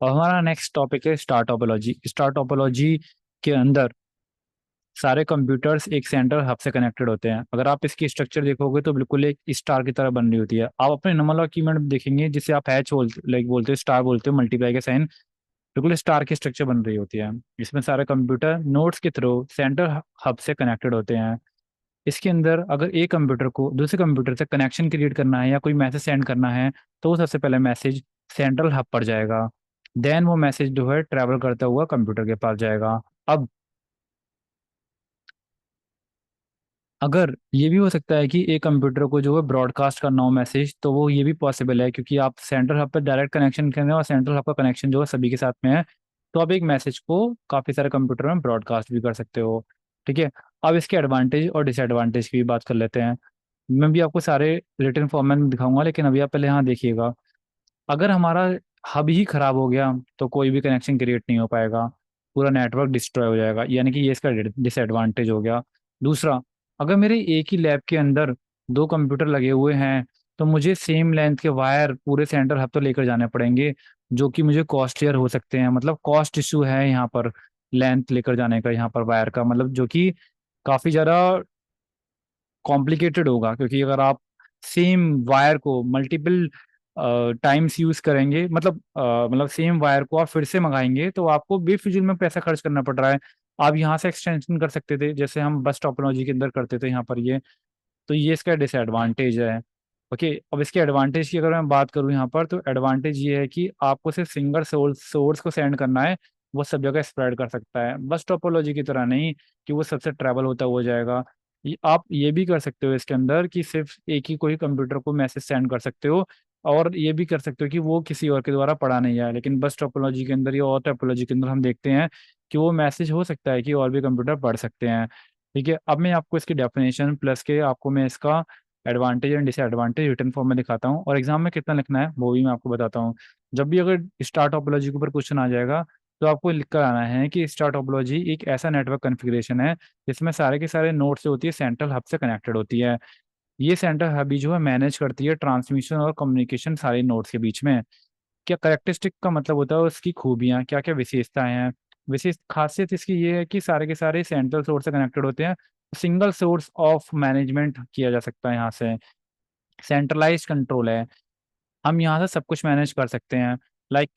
और हमारा next topic है स्टार टोपोलॉजी। स्टार टोपोलॉजी के अंदर सारे कंप्यूटर्स एक सेंट्रल हब से कनेक्टेड होते हैं। अगर आप इसकी स्ट्रक्चर देखोगे तो बिल्कुल एक स्टार की तरह बन रही होती है। आप अपने नॉर्मल लॉ कीवर्ड में देखेंगे, जिसे आप हैच बोलते लाइक बोलते हो, स्टार बोलते हो, मल्टीप्लाई के साइन, बिल्कुल स्टार की स्ट्रक्चर बन रही होती है। इसमें सारे कंप्यूटर नोड्स के थ्रू सेंट्रल हब से कनेक्टेड होते हैं। इसके अंदर अगर एक कंप्यूटर को दूसरे कंप्यूटर से कनेक्शन क्रिएट करना है या कोई मैसेज सेंड करना है, तो वो सबसे पहले मैसेज सेंट्रल हब पर जाएगा। देन वो मैसेज जो है ट्रैवल करता हुआ कंप्यूटर के पास जाएगा। अब अगर ये भी हो सकता है कि एक कंप्यूटर को जो है ब्रॉडकास्ट करना हो मैसेज, तो वो ये भी पॉसिबल है, क्योंकि आप सेंट्रल हब पर डायरेक्ट कनेक्शन कर रहे हो और सेंट्रल हब का कनेक्शन जो है सभी के साथ में है। तो आप एक मैसेज को काफ़ी सारे कंप्यूटर में ब्रॉडकास्ट भी कर सकते हो। ठीक है। अब इसके एडवांटेज और डिसएडवांटेज की भी बात कर लेते हैं। मैं भी आपको सारे रिटर्न फॉर्मेट में दिखाऊंगा, लेकिन अभी आप पहले यहाँ देखिएगा। अगर हमारा हब ही खराब हो गया तो कोई भी कनेक्शन क्रिएट नहीं हो पाएगा, पूरा नेटवर्क डिस्ट्रॉय हो जाएगा, यानी कि ये इसका डिसएडवांटेज हो गया। दूसरा, अगर मेरे एक ही लैब के अंदर दो कंप्यूटर लगे हुए हैं, तो मुझे सेम लेंथ के वायर पूरे सेंटर हब तो लेकर जाने पड़ेंगे, जो कि मुझे कॉस्टलियर हो सकते हैं। मतलब कॉस्ट इशू है यहाँ पर, लेंथ लेकर जाने का, यहाँ पर वायर का, मतलब जो कि काफ़ी ज़्यादा कॉम्प्लिकेटेड होगा, क्योंकि अगर आप सेम वायर को मल्टीपल टाइम्स यूज करेंगे, मतलब सेम वायर को आप फिर से मंगाएंगे, तो आपको बेफिजुल में पैसा खर्च करना पड़ रहा है। आप यहाँ से एक्सटेंशन कर सकते थे, जैसे हम बस टोपोलॉजी के अंदर करते थे यहाँ पर ये। तो ये इसका डिसएडवांटेज है। ओके, अब इसके एडवांटेज की अगर मैं बात करूँ यहाँ पर, तो एडवांटेज ये है कि आपको सिर्फ सिंगल सोर्स को सेंड करना है, वो सब जगह स्प्रेड कर सकता है। बस टोपोलॉजी की तरह नहीं कि वो सबसे ट्रैवल होता हो जाएगा। आप ये भी कर सकते हो इसके अंदर कि सिर्फ एक ही कोई कंप्यूटर को मैसेज सेंड कर सकते हो, और ये भी कर सकते हो कि वो किसी और के द्वारा पढ़ा नहीं जाए। लेकिन बस टोपोलॉजी के अंदर या और टोपोलॉजी के अंदर हम देखते हैं कि वो मैसेज हो सकता है कि और भी कंप्यूटर पढ़ सकते हैं। ठीक है। अब मैं आपको इसकी डेफिनेशन प्लस के आपको मैं इसका advantage and disadvantage return form में दिखाता हूँ, और एग्जाम में कितना लिखना है वो भी मैं आपको बताता हूँ। जब भी अगर स्टार टोपोलॉजी के ऊपर क्वेश्चन आ जाएगा, तो आपको लिख कर आना है कि स्टार टोपोलॉजी एक ऐसा नेटवर्क कॉन्फ़िगरेशन है जिसमें सारे के सारे नोड्स से होती है सेंट्रल हब से कनेक्टेड होती है। ये सेंट्रल हब ही जो है मैनेज करती है ट्रांसमिशन और कम्युनिकेशन सारे नोड्स के बीच में। क्या करेक्टरिस्टिक का मतलब होता है उसकी खूबियाँ, क्या क्या विशेषताएं हैं। विशेष खासियत इसकी ये है कि सारे के सारे सेंट्रल सोर्स से कनेक्टेड होते हैं। सिंगल सोर्स ऑफ मैनेजमेंट किया जा सकता है यहाँ से। सेंट्रलाइज्ड कंट्रोल है, हम यहाँ से सब कुछ मैनेज कर सकते हैं।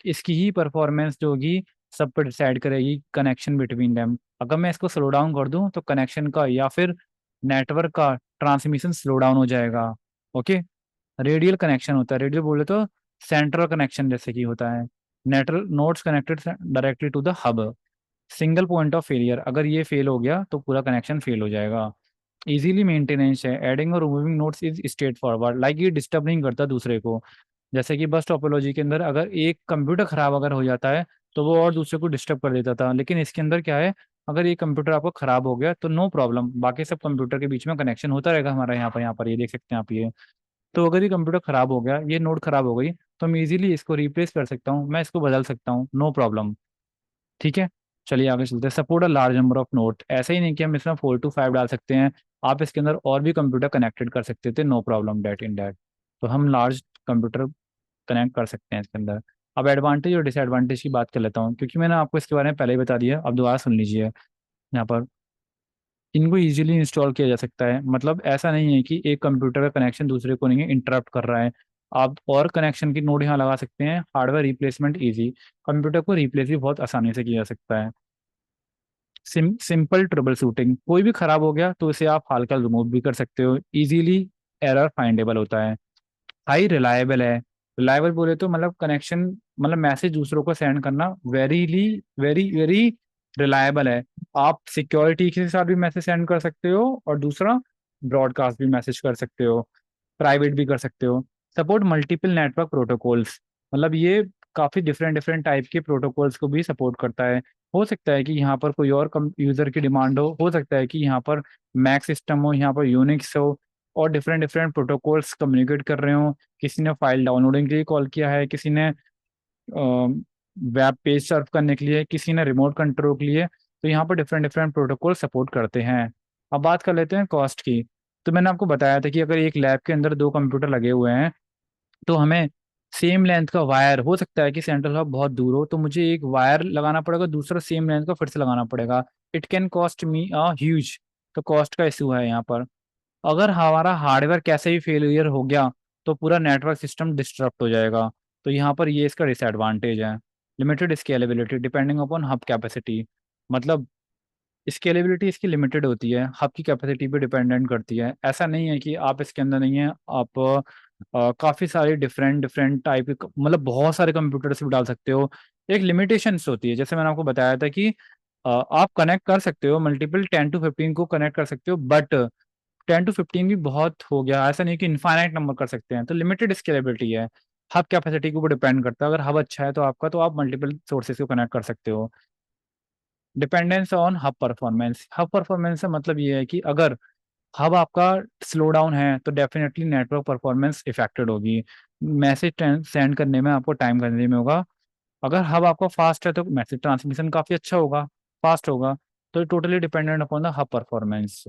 इसकी ही परफॉर्मेंस जो होगी सब पर डिसाइड करेगी कनेक्शन बिटवीन देम। अगर मैं इसको स्लो डाउन कर दूं तो कनेक्शन का या फिर नेटवर्क का ट्रांसमिशन स्लो डाउन हो जाएगा। ओके। रेडियल कनेक्शन होता है, रेडियल बोले तो सेंट्रल कनेक्शन जैसे कि होता है। Network nodes connected directly to the hub. Single point of failure, अगर ये फेल हो गया तो पूरा कनेक्शन फेल हो जाएगा। इजीली मेंटेनेंस है, एडिंग और removing nodes is straight forward, ये डिस्टर्ब नहीं करता दूसरे को। जैसे कि बस टोपोलॉजी के अंदर अगर एक कंप्यूटर खराब अगर हो जाता है, तो वो और दूसरे को डिस्टर्ब कर देता था, लेकिन इसके अंदर क्या है, अगर ये कंप्यूटर आपको खराब हो गया तो नो प्रॉब्लम, बाकी सब कंप्यूटर के बीच में कनेक्शन होता रहेगा हमारा। यहाँ पर ये देख सकते हैं आप ये। तो अगर ये कंप्यूटर खराब हो गया, ये नोड खराब हो गई, तो मैं इजीली इसको रिप्लेस कर सकता हूँ, मैं इसको बदल सकता हूँ, नो प्रॉब्लम। ठीक है। चलिए आगे चलते हैं। Support a large number of node, ऐसा ही नहीं कि हम इसमें 4 to 5 डाल सकते हैं, आप इसके अंदर और भी कंप्यूटर कनेक्टेड कर सकते थे, नो प्रॉब्लम डेट इन डेट। तो हम लार्ज कंप्यूटर कनेक्ट कर सकते हैं इसके अंदर। अब एडवांटेज और डिसएडवांटेज की बात कर लेता हूँ, क्योंकि मैंने आपको इसके बारे में पहले ही बता दिया, अब दोबारा सुन लीजिए यहाँ पर। इनको इजीली इंस्टॉल किया जा सकता है, मतलब ऐसा नहीं है कि एक कंप्यूटर का कनेक्शन दूसरे को नहीं है, इंटरप्ट कर रहा है। आप और कनेक्शन की नोड यहाँ लगा सकते हैं। हार्डवेयर रिप्लेसमेंट इजी, कंप्यूटर को रिप्लेस भी बहुत आसानी से किया जा सकता है। सिंपल ट्रबल शूटिंग, कोई भी खराब हो गया तो इसे आप हाल रिमूव भी कर सकते हो इजीली। एरर फाइंडेबल होता है। हाई रिलायबल है, रिलायबल बोले तो मतलब कनेक्शन, मतलब मैसेज दूसरों को सेंड करना वेरीली वेरी वेरी रिलायबल है। आप सिक्योरिटी के साथ भी मैसेज सेंड कर सकते हो, और दूसरा ब्रॉडकास्ट भी मैसेज कर सकते हो, प्राइवेट भी कर सकते हो। सपोर्ट मल्टीपल नेटवर्क प्रोटोकॉल्स, मतलब ये काफ़ी डिफरेंट डिफरेंट टाइप के प्रोटोकॉल्स को भी सपोर्ट करता है। हो सकता है कि यहाँ पर कोई और कम यूज़र की डिमांड हो सकता है कि यहाँ पर मैक सिस्टम हो, यहाँ पर यूनिक्स हो, और डिफरेंट डिफरेंट प्रोटोकॉल्स कम्युनिकेट कर रहे हो। किसी ने फाइल डाउनलोडिंग के लिए कॉल किया है, किसी ने वेब पेज सर्फ करने के लिए, किसी ने रिमोट कंट्रोल के लिए। तो यहाँ पर डिफरेंट डिफरेंट प्रोटोकॉल सपोर्ट करते हैं। अब बात कर लेते हैं कॉस्ट की। तो मैंने आपको बताया था कि अगर एक लैब के अंदर दो कंप्यूटर लगे हुए हैं, तो हमें सेम लेंथ का वायर, हो सकता है कि सेंट्रल हब बहुत दूर हो तो मुझे एक वायर लगाना पड़ेगा, दूसरा सेम लेंथ का फिर से लगाना पड़ेगा। It can cost me a huge. तो कॉस्ट का इशू है यहाँ पर। अगर हमारा हार्डवेयर कैसे भी फेलियर हो गया तो पूरा नेटवर्क सिस्टम डिस्टर्ब हो जाएगा। तो यहाँ पर ये इसका डिसएडवांटेज है। Limited scalability depending upon hub capacity. मतलब स्केलेबिलिटी इसकी लिमिटेड होती है, हब की कैपेसिटी पे डिपेंडेंट करती है। ऐसा नहीं है कि आप इसके अंदर नहीं है, आप काफ़ी सारे डिफरेंट डिफरेंट टाइप के मतलब बहुत सारे कंप्यूटर्स भी डाल सकते हो। एक लिमिटेशंस होती है, जैसे मैंने आपको बताया था कि आप कनेक्ट कर सकते हो मल्टीपल 10 to 15 को कनेक्ट कर सकते हो, बट 10 to 15 भी बहुत हो गया। ऐसा नहीं कि इनफाइनाइट नंबर कर सकते हैं, तो लिमिटेड स्केलेबिलिटी है। हब कैपेसिटी के ऊपर डिपेंड करता है। अगर हब अच्छा है तो आपका, तो आप मल्टीपल सोर्सेज को कनेक्ट कर सकते हो। Dependence on hub performance. Hub performance का मतलब ये है कि अगर हब आपका स्लो डाउन है तो डेफिनेटली नेटवर्क परफॉर्मेंस इफेक्टेड होगी। मैसेज सेंड करने में आपको टाइम करने में होगा। अगर हब आपका फास्ट है तो मैसेज ट्रांसमिशन काफ़ी अच्छा होगा, फास्ट होगा। तो totally dependent upon the hub performance,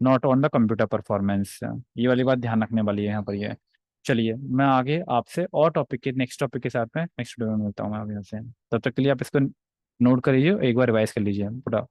not on the computer performance. ये वाली बात ध्यान रखने वाली है यहाँ पर ये। चलिए मैं आगे आपसे और टॉपिक के नेक्स्ट टॉपिक के साथ में नेक्स्ट वीडियो में मिलता हूँ मैं आप यहाँ से। तब तक के लिए आप इसको नोट करिए, एक बार रिवाइज कर लीजिए पूरा।